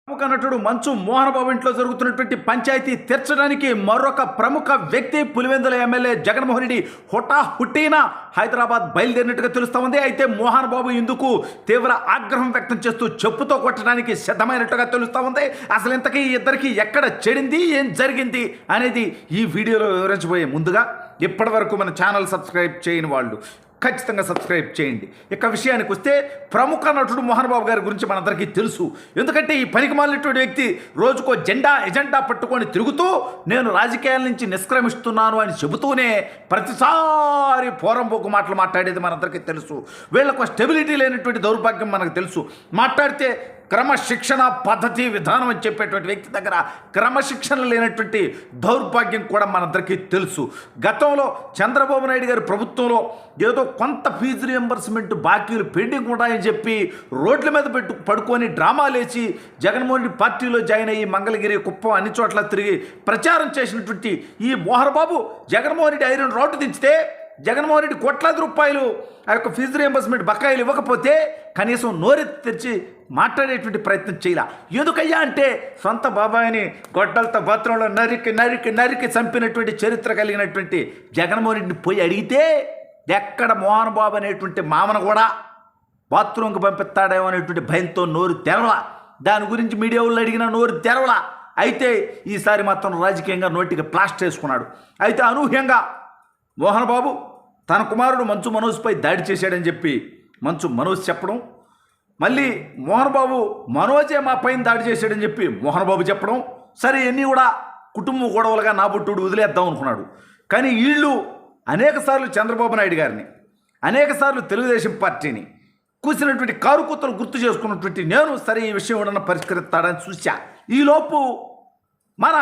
ప్రముఖ నటుడు మంచు మోహన్ బాబు ఇంట్లో జరుగుతున్నటువంటి పంచాయతీ తీర్చడానికి మరొక ప్రముఖ వ్యక్తి పులివెందుల ఎమ్మెల్యే జగన్మోహన్ రెడ్డి హుటాహుటిన హైదరాబాద్ బయలుదేరినట్టుగా తెలుస్తోంది. అయితే మోహన్ బాబు ఇందుకు తీవ్ర ఆగ్రహం వ్యక్తం చేస్తూ చెప్పుతో కొట్టడానికి సిద్ధమైనట్టుగా తెలుస్తూ ఉంది. అసలు ఇంతకీ ఇద్దరికి ఎక్కడ చెడింది, ఏం జరిగింది అనేది ఈ వీడియోలో వివరించబోయే ముందుగా ఇప్పటి వరకు మన ఛానల్ సబ్స్క్రైబ్ చేయని వాళ్ళు ఖచ్చితంగా సబ్స్క్రైబ్ చేయండి. ఇక విషయానికి వస్తే ప్రముఖ నటుడు మోహన్ బాబు గారి గురించి మనందరికీ తెలుసు. ఎందుకంటే ఈ పనికిమాలినటువంటి వ్యక్తి రోజుకో ఎజెండా పట్టుకొని తిరుగుతూ నేను రాజకీయాల నుంచి నిష్క్రమిస్తున్నాను అని చెబుతూనే ప్రతిసారి పోరంబోకు మాటలు మాట్లాడేది మనందరికీ తెలుసు. వీళ్ళకు స్టెబిలిటీ లేనటువంటి దౌర్భాగ్యం మనకు తెలుసు. మాట్లాడితే క్రమశిక్షణ పద్ధతి విధానం అని చెప్పేటువంటి వ్యక్తి దగ్గర క్రమశిక్షణ లేనటువంటి దౌర్భాగ్యం కూడా మనందరికీ తెలుసు. గతంలో చంద్రబాబు నాయుడు గారి ప్రభుత్వంలో ఏదో కొంత ఫీజు రియంబర్స్మెంట్ బాకీలు పెండింగ్ ఉన్నాయని చెప్పి రోడ్ల మీద పడుకొని డ్రామాలేసి జగన్మోహన్ రెడ్డి పార్టీలో జాయిన్ అయ్యి మంగళగిరి, కుప్పం అన్ని చోట్ల తిరిగి ప్రచారం చేసినటువంటి ఈ మోహన్ బాబు జగన్మోహన్ రెడ్డి ఐరన్ రోడ్డు దించితే జగన్మోహన్ రెడ్డి కోట్లాది రూపాయలు ఆ యొక్క ఫీజు రియంబర్స్మెంట్ బకాయిలు ఇవ్వకపోతే కనీసం నోరెత్తి తెరిచి మాట్లాడేటువంటి ప్రయత్నం చేయాల. ఎందుకయ్యా అంటే సొంత బాబాయిని గొడ్డలతో బాత్రూంలో నరికి నరికి నరికి చంపినటువంటి చరిత్ర కలిగినటువంటి జగన్మోహన్ రెడ్డిని పోయి అడిగితే ఎక్కడ మోహన్ బాబు అనేటువంటి మామను కూడా బాత్రూంకి పంపిస్తాడేమో అనేటువంటి భయంతో నోరు తెరవల. దాని గురించి మీడియా వాళ్ళు అడిగిన నోరు తెరవల. అయితే ఈసారి మాత్రం రాజకీయంగా నోటికి ప్లాస్టర్ వేసుకున్నాడు. అయితే అనూహ్యంగా మోహన్ బాబు తన కుమారుడు మంచు మనోజ్పై దాడి చేశాడని చెప్పి మంచు మనోజ్ చెప్పడం, మళ్ళీ మోహన్ బాబు మనోజే మా పైన దాడి చేశాడని చెప్పి మోహన్ బాబు చెప్పడం, సరే ఇవన్నీ కూడా కుటుంబ గొడవలుగా నా బుట్టుడు వదిలేద్దాం అనుకున్నాడు. కానీ వీళ్ళు అనేకసార్లు చంద్రబాబు నాయుడు గారిని, అనేకసార్లు తెలుగుదేశం పార్టీని కూసినటువంటి కారుకూతలు గుర్తు చేసుకున్నటువంటి నేను సరే ఈ విషయం ఏదన్నా పరిష్కరిస్తాడని చూశా. ఈలోపు మన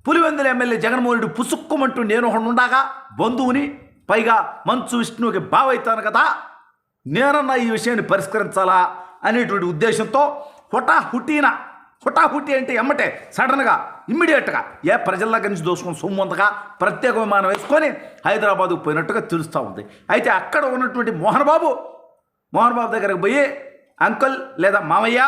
పులివెందుల ఎమ్మెల్యే జగన్మోహన్ రెడ్డి పుసుక్కుమంటూ నేను ఉండగా బంధువుని, పైగా మంచు విష్ణువుకి బావైతాను కదా, నేనన్నా ఈ విషయాన్ని పరిష్కరించాలా అనేటువంటి ఉద్దేశంతో హుటాహుటి అంటే ఎమ్మటే సడన్గా ఇమ్మీడియట్గా ప్రజల దగ్గర నుంచి దోసుకొని సొమ్ముంతగా ప్రత్యేక విమానం వేసుకొని హైదరాబాద్కు పోయినట్టుగా తెలుస్తూ ఉంది. అయితే అక్కడ ఉన్నటువంటి మోహన్ బాబు దగ్గరకు పోయి అంకుల్ లేదా మామయ్య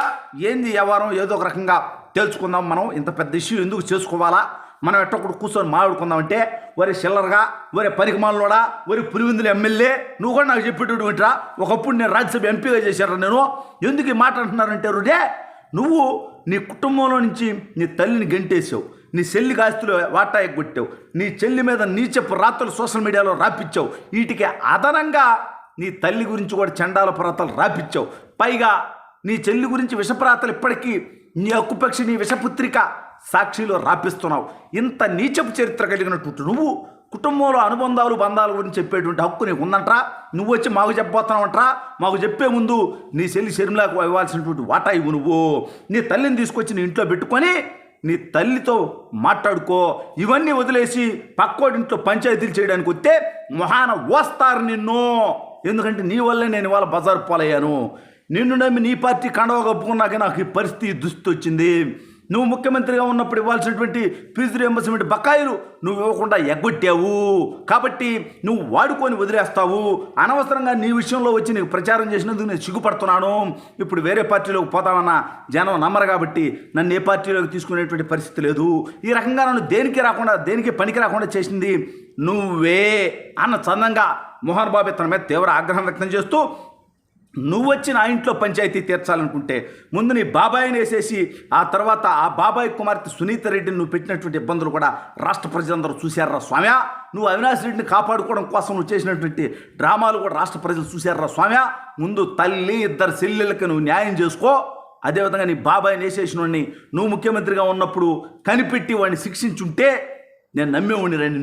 ఏంది వ్యవహారం, ఏదో ఒక రకంగా తెలుసుకుందాం, మనం ఇంత పెద్ద ఇష్యూ ఎందుకు చేసుకోవాలా, మనం ఎట్టొక్కడు కూర్చొని మాట్లాడుకుందామంటే ఒరే చిల్లరగా, ఒరే పరికమాలలోడా, ఒరే పులివెందుల ఎమ్మెల్యే నువ్వు కూడా నాకు చెప్పేటటువంటిరా, ఒకప్పుడు నేను రాజ్యసభ ఎంపీగా చేశారా, నేను ఎందుకు ఈ మాట అంటున్నారంటే రుడే నువ్వు నీ కుటుంబంలో నుంచి నీ తల్లిని గెంటేసావు, నీ చెల్లికి ఆస్తులు వాటా ఎగ్గొట్టావు, నీ చెల్లి మీద నీచెప్పు రాత్రులు సోషల్ మీడియాలో రాపిచ్చావు, వీటికి అదనంగా నీ తల్లి గురించి కూడా చండాల పరాతలు రాపిచ్చావు, పైగా నీ చెల్లి గురించి విషప్రాతలు ఇప్పటికీ నీ హక్కుపక్షి, నీ విషపుత్రిక సాక్షిలో రాపిస్తున్నావు. ఇంత నీచపు చరిత్ర కలిగినట్టు నువ్వు కుటుంబంలో అనుబంధాలు బంధాల గురించి చెప్పేటువంటి హక్కు నీకు ఉందంటరా, నువ్వు వచ్చి మాకు చెప్పబోతున్నావంటరా, మాకు చెప్పే ముందు నీ చెల్లి షర్మిలకు ఇవ్వాల్సినటువంటి వాటా ఇవ్వు, నువ్వు నీ తల్లిని తీసుకొచ్చి నీ ఇంట్లో పెట్టుకొని నీ తల్లితో మాట్లాడుకో, ఇవన్నీ వదిలేసి పక్కోడింట్లో పంచాయతీలు చేయడానికి వస్తే మొహాన వస్తారు నిన్ను. ఎందుకంటే నీ వల్లే నేను ఇవాళ బజారు పాలయ్యాను, నిన్ను నమ్మి నీ పార్టీ కండవ కప్పుకున్నాక నాకు ఈ పరిస్థితి దుస్థితి వచ్చింది. నువ్వు ముఖ్యమంత్రిగా ఉన్నప్పుడు ఇవ్వాల్సినటువంటి ఫీజు రియంబర్స్మెంట్ బకాయిలు నువ్వు ఇవ్వకుండా ఎగ్గొట్టావు, కాబట్టి నువ్వు వాడుకొని వదిలేస్తావు. అనవసరంగా నీ విషయంలో వచ్చి నీకు ప్రచారం చేసినందుకు నేను సిగ్గుపడుతున్నాను. ఇప్పుడు వేరే పార్టీలోకి పోతామన్న జనం నమ్మరు కాబట్టి నన్ను ఏ పార్టీలోకి తీసుకునేటువంటి పరిస్థితి లేదు. ఈ రకంగా నన్ను దేనికి పనికి రాకుండా చేసింది నువ్వే అన్న చందంగా మోహన్ బాబు తన మీద తీవ్ర ఆగ్రహం వ్యక్తం చేస్తూ, నువ్వు వచ్చి నా ఇంట్లో పంచాయతీ తీర్చాలనుకుంటే ముందు నీ బాబాయిని వేసేసి ఆ తర్వాత ఆ బాబాయ్ కుమార్తె సునీత రెడ్డిని నువ్వు పెట్టినటువంటి ఇబ్బందులు కూడా రాష్ట్ర ప్రజలందరూ చూశారా స్వామ్య. నువ్వు అవినాష్ రెడ్డిని కాపాడుకోవడం కోసం నువ్వు చేసినటువంటి డ్రామాలు కూడా రాష్ట్ర ప్రజలు చూశారా స్వామ్య. ముందు తల్లి, ఇద్దరు చెల్లెళ్ళకి నువ్వు న్యాయం చేసుకో. అదేవిధంగా నీ బాబాయిని వేసేసిన వాడిని నువ్వు ముఖ్యమంత్రిగా ఉన్నప్పుడు కనిపెట్టి వాడిని శిక్షించుంటే నేను నమ్మేవాడిని రండి.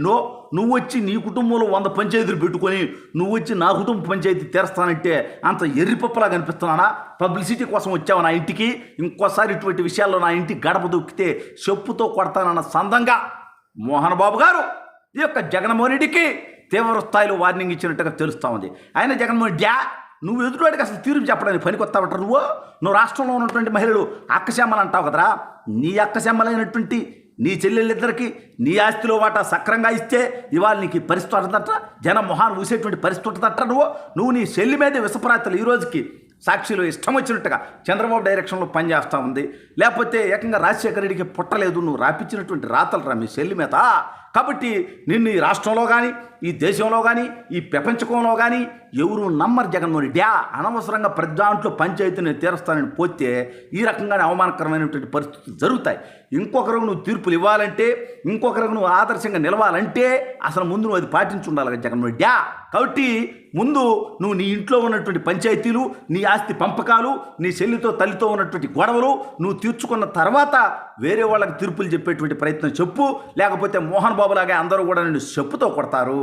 నువ్వు వచ్చి నీ కుటుంబంలో 100 పంచాయతీలు పెట్టుకొని నువ్వు వచ్చి నా కుటుంబ పంచాయతీ తెరుస్తానంటే అంత ఎర్రిపప్పలా కనిపిస్తున్నానా? పబ్లిసిటీ కోసం వచ్చావు నా ఇంటికి, ఇంకోసారి ఇటువంటి విషయాల్లో నా ఇంటికి గడప దొక్కితే చెప్పుతో కొడతానన్న సందంగా మోహన్ బాబు గారు ఈ యొక్క జగన్మోహన్ రెడ్డికి తీవ్ర స్థాయిలో వార్నింగ్ ఇచ్చినట్టుగా తెలుస్తూ ఉంది. ఆయన జగన్మోహన్ రెడ్డి నువ్వు ఎదుటివాడికి అసలు తీర్పు చెప్పడానికి పనికొస్తావట. నువ్వు రాష్ట్రంలో ఉన్నటువంటి మహిళలు అక్కశమ్మలు అంటావు కదరా, నీ అక్కశమ్మలైనటువంటి నీ చెల్లెళ్ళిద్దరికి నీ ఆస్తిలో వాటా సక్రంగా ఇస్తే ఇవాళ నీకు పరిస్థితి ఉంటుందట, జనం మొహాన్ని ఊసేటువంటి పరిస్థితి ఉంటుందట. నువ్వు నీ చెల్లి మీద విషప్రాతలు ఈ రోజుకి సాక్షిలో ఇష్టం వచ్చినట్టుగా చంద్రబాబు డైరెక్షన్లో పనిచేస్తూ ఉంది. లేకపోతే ఏకంగా రాజశేఖర రెడ్డికి పుట్టలేదు, నువ్వు రాపించినటువంటి రాతలు రా మీ సెల్లి మీద. కాబట్టి నిన్ను ఈ రాష్ట్రంలో కానీ, ఈ దేశంలో కానీ, ఈ ప్రపంచకంలో కానీ ఎవరు నమ్మరు జగన్మోహన్ రెడ్డి. అనవసరంగా ప్రతి దాంట్లో పంచాయతీని తీరుస్తానని పోతే ఈ రకంగానే అవమానకరమైనటువంటి పరిస్థితులు జరుగుతాయి. ఇంకొకరికి నువ్వు తీర్పులు ఇవ్వాలంటే, ఇంకొకరికి నువ్వు ఆదర్శంగా నిలవాలంటే అసలు ముందు నువ్వు అది పాటించి ఉండాలి కదా జగన్మోహన్ రెడ్డి. కాబట్టి ముందు నువ్వు నీ ఇంట్లో ఉన్నటువంటి పంచాయతీలు, నీ ఆస్తి పంపకాలు, నీ చెల్లితో తల్లితో ఉన్నటువంటి గొడవలు నువ్వు తీర్చుకున్న తర్వాత వేరే వాళ్ళకి తీర్పులు చెప్పేటువంటి ప్రయత్నం చెప్పు. లేకపోతే మోహన్ బాబు లాగా అందరూ కూడా నిన్ను చెప్పుతో కొడతారు.